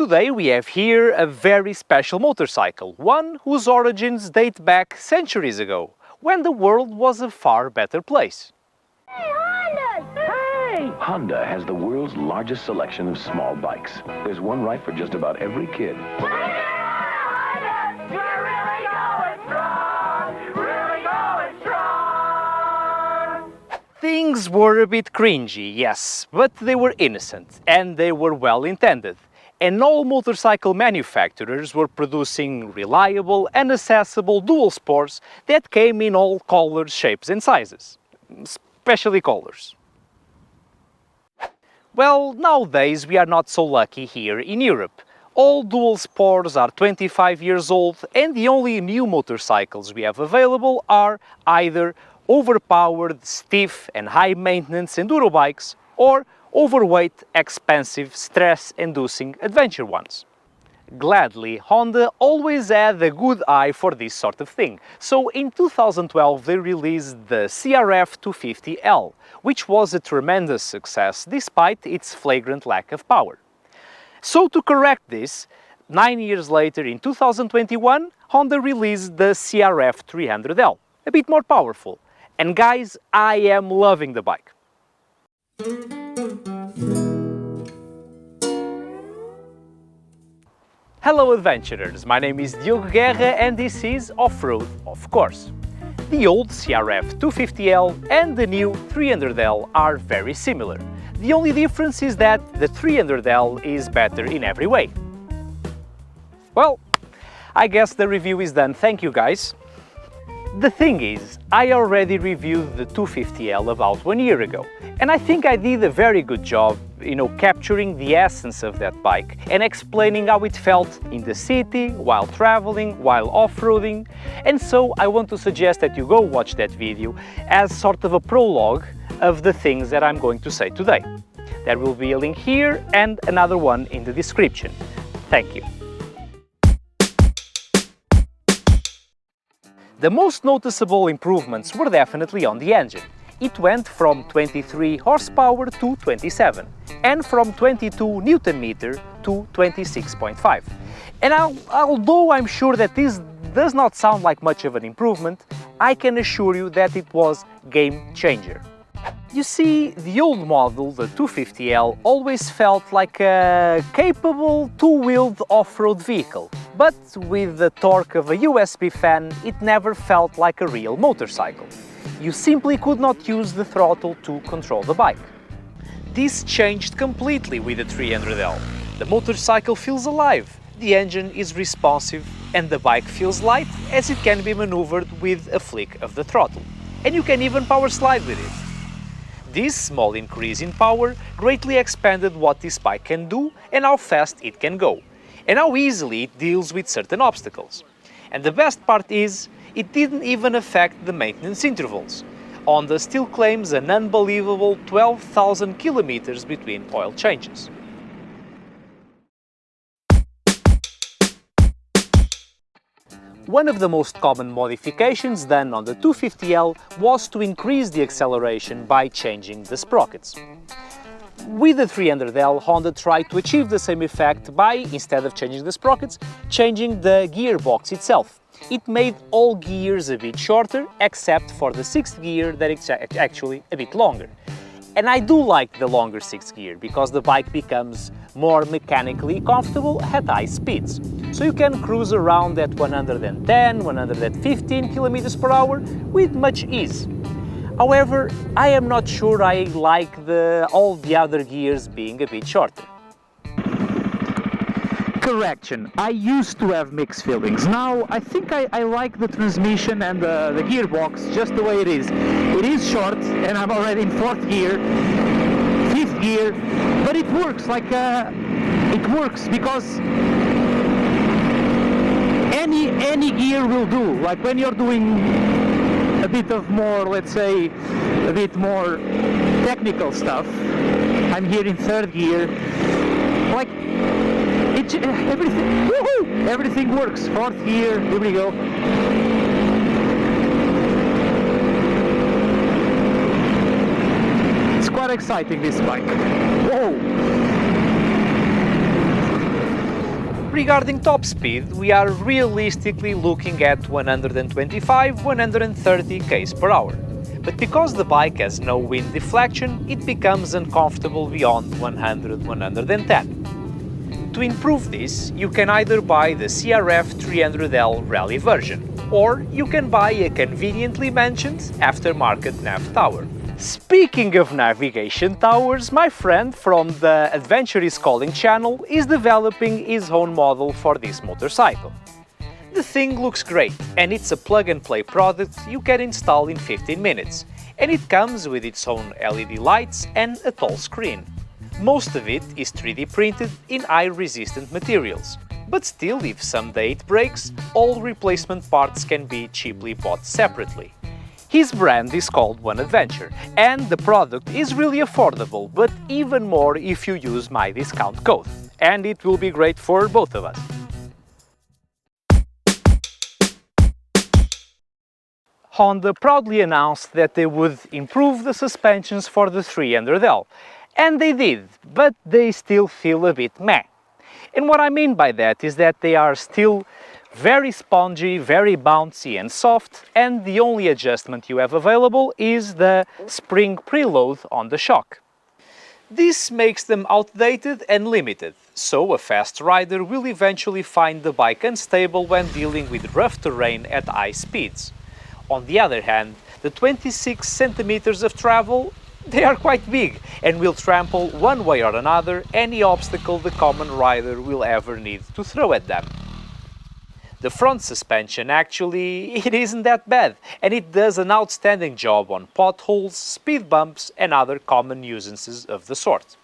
Today we have here a very special motorcycle, one whose origins date back centuries ago, when the world was a far better place. Hey, Honda! Hey! Honda has the world's largest selection of small bikes. There's one right for just about every kid. Things were a bit cringy, yes, but they were innocent and they were well intended. And all motorcycle manufacturers were producing reliable and accessible dual sports that came in all colors, shapes and sizes, especially colors. Well, nowadays we are not so lucky here in Europe. All dual sports are 25 years old and the only new motorcycles we have available are either overpowered, stiff and high-maintenance enduro bikes or overweight, expensive, stress-inducing adventure ones. Gladly, Honda always had a good eye for this sort of thing, so in 2012 they released the CRF300L, which was a tremendous success despite its flagrant lack of power. So to correct this, 9 years later in 2021, Honda released the CRF300L, a bit more powerful. And guys, I am loving the bike. Hello adventurers, my name is Diogo Guerra and this is OFFroad-OFFcourse. The old CRF300L and the new 300L are very similar. The only difference is that the 300L is better in every way. Well, I guess the review is done, thank you guys. The thing is, I already reviewed the 250L about 1 year ago, and I think I did a very good job, capturing the essence of that bike and explaining how it felt in the city, while traveling, while off-roading, and so I want to suggest that you go watch that video as sort of a prologue of the things that I'm going to say today. There will be a link here and another one in the description. Thank you. The most noticeable improvements were definitely on the engine. It went from 23 horsepower to 27 and from 22 Nm to 26.5. And although I'm sure that this does not sound like much of an improvement, I can assure you that it was game changer. You see, the old model, the 250L, always felt like a capable two-wheeled off-road vehicle. But with the torque of a USB fan, it never felt like a real motorcycle. You simply could not use the throttle to control the bike. This changed completely with the 300L. The motorcycle feels alive, the engine is responsive, and the bike feels light as it can be maneuvered with a flick of the throttle. And you can even power slide with it. This small increase in power greatly expanded what this bike can do and how fast it can go, and how easily it deals with certain obstacles. And the best part is, it didn't even affect the maintenance intervals. Honda still claims an unbelievable 12,000 kilometers between oil changes. One of the most common modifications done on the 250L was to increase the acceleration by changing the sprockets. With the 300L, Honda tried to achieve the same effect by, instead of changing the sprockets, changing the gearbox itself. It made all gears a bit shorter, except for the 6th gear that is actually a bit longer. And I do like the longer 6th gear, because the bike becomes more mechanically comfortable at high speeds. So you can cruise around at 110, 115 kilometers per hour with much ease. However, I am not sure I like all the other gears being a bit shorter. Correction, I used to have mixed feelings. Now I think I like the transmission and the gearbox just the way it is. It is short and I'm already in 4th gear, 5th gear, but it works it works because any gear will do. Like when you're doing a bit of more, let's say, a bit more technical stuff. I'm here in 3rd gear. Like everything, woohoo! Everything works. 4th gear, here we go. It's quite exciting, this bike. Whoa! Regarding top speed, we are realistically looking at 125–130 km per hour. But because the bike has no wind deflection, it becomes uncomfortable beyond 100–110. To improve this, you can either buy the CRF300L rally version, or you can buy a conveniently mentioned aftermarket nav tower. Speaking of navigation towers, my friend from the Adventure is Calling channel is developing his own model for this motorcycle. The thing looks great, and it's a plug-and-play product you can install in 15 minutes, and it comes with its own LED lights and a tall screen. Most of it is 3D printed in eye-resistant materials, but still, if someday it breaks, all replacement parts can be cheaply bought separately. His brand is called One Adventure, and the product is really affordable, but even more if you use my discount code, and it will be great for both of us. Honda proudly announced that they would improve the suspensions for the 300L, and they did, but they still feel a bit meh. And what I mean by that is that they are still very spongy, very bouncy and soft, and the only adjustment you have available is the spring preload on the shock. This makes them outdated and limited, so a fast rider will eventually find the bike unstable when dealing with rough terrain at high speeds. On the other hand, the 26 centimeters of travel, they are quite big and will trample one way or another any obstacle the common rider will ever need to throw at them. The front suspension actually, it isn't that bad, and it does an outstanding job on potholes, speed bumps and other common nuisances of the sort.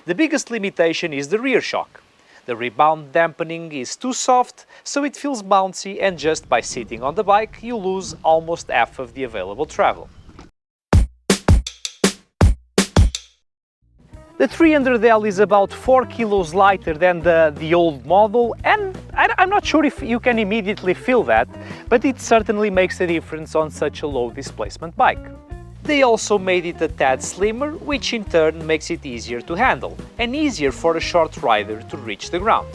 The biggest limitation is the rear shock. The rebound dampening is too soft, so it feels bouncy, and just by sitting on the bike you lose almost half of the available travel. The 300L is about 4 kilos lighter than the old model, and I'm not sure if you can immediately feel that, but it certainly makes a difference on such a low displacement bike. They also made it a tad slimmer, which in turn makes it easier to handle and easier for a short rider to reach the ground.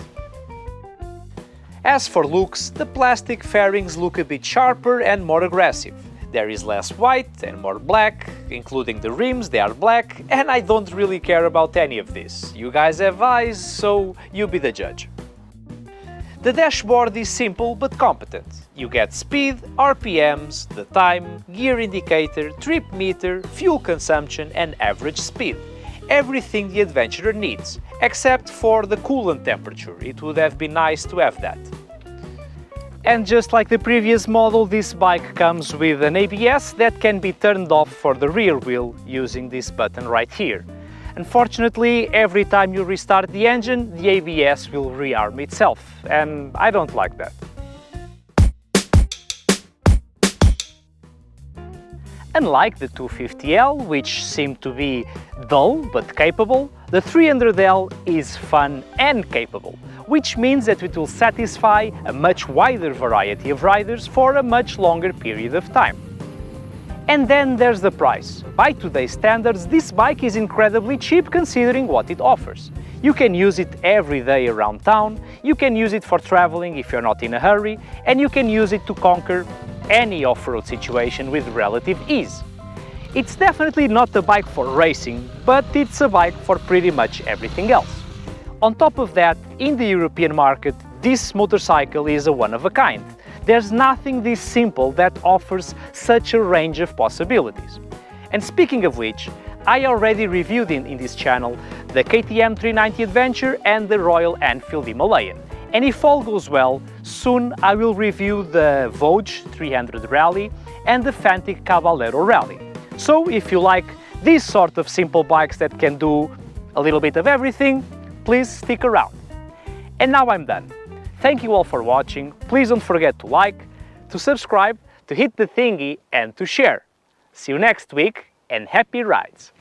As for looks, the plastic fairings look a bit sharper and more aggressive. There is less white and more black, including the rims, they are black, and I don't really care about any of this. You guys have eyes, so you be the judge. The dashboard is simple but competent. You get speed, RPMs, the time, gear indicator, trip meter, fuel consumption and average speed. Everything the adventurer needs, except for the coolant temperature. It would have been nice to have that. And just like the previous model, this bike comes with an ABS that can be turned off for the rear wheel using this button right here. Unfortunately, every time you restart the engine, the ABS will rearm itself, and I don't like that. Unlike the 250L, which seemed to be dull but capable, the 300L is fun and capable, which means that it will satisfy a much wider variety of riders for a much longer period of time. And then there's the price. By today's standards, this bike is incredibly cheap considering what it offers. You can use it every day around town, you can use it for traveling if you're not in a hurry, and you can use it to conquer any off-road situation with relative ease. It's definitely not a bike for racing, but it's a bike for pretty much everything else. On top of that, in the European market, this motorcycle is a one-of-a-kind. There's nothing this simple that offers such a range of possibilities. And speaking of which, I already reviewed in this channel the KTM 390 Adventure and the Royal Enfield Himalayan. And if all goes well, soon I will review the Vogue 300 Rally and the Fantic Caballero Rally. So if you like these sort of simple bikes that can do a little bit of everything, please stick around. And now I'm done. Thank you all for watching. Please don't forget to like, to subscribe, to hit the thingy and to share. See you next week and happy rides!